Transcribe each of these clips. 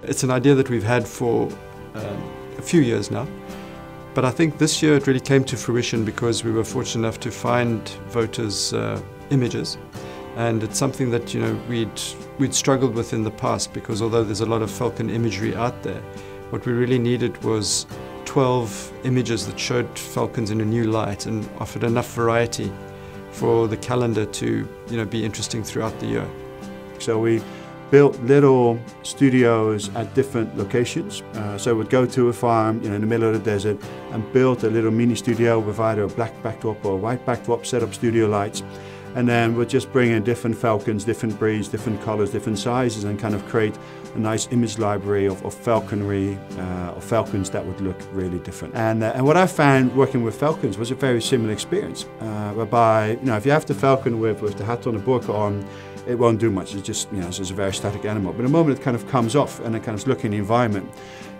It's an idea that we've had for a few years now, but I think this year it really came to fruition because we were fortunate enough to find voters' images, and it's something that we'd struggled with in the past, because although there's a lot of falcon imagery out there, what we really needed was 12 images that showed falcons in a new light and offered enough variety for the calendar to be interesting throughout the year. So we built little studios at different locations. So we'd go to a farm in the middle of the desert and build a little mini studio with either a black backdrop or a white backdrop, set up studio lights, and then we'd just bring in different falcons, different breeds, different colors, different sizes, and kind of create a nice image library of falconry, of falcons that would look really different. And what I found working with falcons was a very similar experience, whereby if you have the falcon with the hat on, the burqa on, it won't do much. It's just it's just a very static animal. But the moment it kind of comes off and it kind of looks in the environment,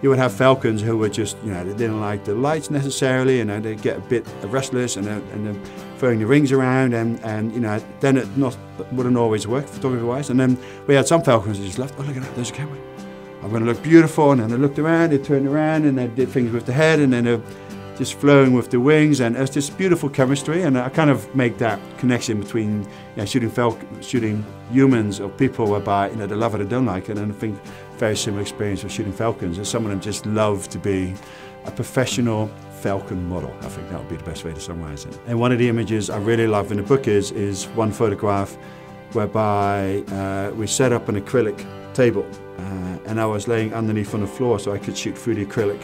you would have falcons who were just they didn't like the lights necessarily, and they get a bit restless and they're throwing the rings around, and then it wouldn't always work photography-wise. And then we had some falcons who just left. Oh, look at that! There's a camera. I'm going to look beautiful, and then they looked around, they turned around, and they did things with the head, and then they're just flowing with the wings, and it's just beautiful chemistry. And I kind of make that connection between shooting humans or people, whereby they love it or don't like it. And I think very similar experience with shooting falcons. As someone who just loved to be a professional falcon model. I think that would be the best way to summarize it. And one of the images I really love in the book is one photograph whereby we set up an acrylic table, and I was laying underneath on the floor so I could shoot through the acrylic.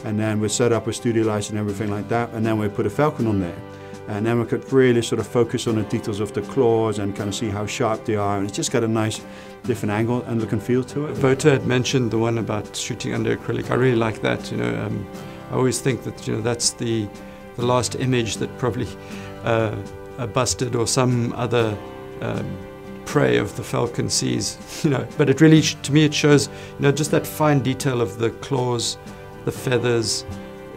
And then we set up a studio lights and everything like that, and then we put a falcon on there. And then we could really sort of focus on the details of the claws and kind of see how sharp they are, and it's just got a nice different angle and look and feel to it. Wouter had mentioned the one about shooting under acrylic. I really like that. I always think that that's the last image that probably a bustard or some other prey of the falcon sees. But it really, to me, it shows just that fine detail of the claws, the feathers.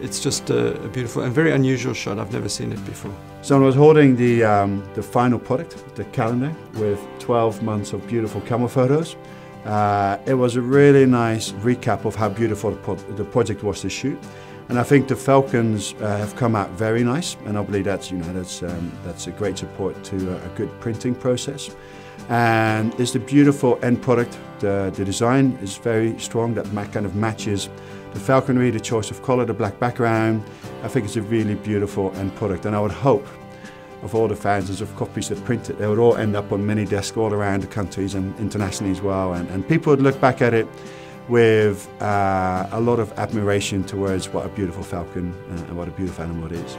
It's just a beautiful and very unusual shot. I've never seen it before. So I was holding the final product, the calendar, with 12 months of beautiful camera photos. It was a really nice recap of how beautiful the project was to shoot. And I think the falcons have come out very nice, and I believe that's a great support to a good printing process. And it's the beautiful end product. The design is very strong. That kind of matches the falconry, the choice of color, the black background. I think it's a really beautiful end product, and I would hope of all the thousands of copies that printed, they would all end up on many desks all around the countries and internationally as well, and people would look back at it with a lot of admiration towards what a beautiful falcon and what a beautiful animal it is.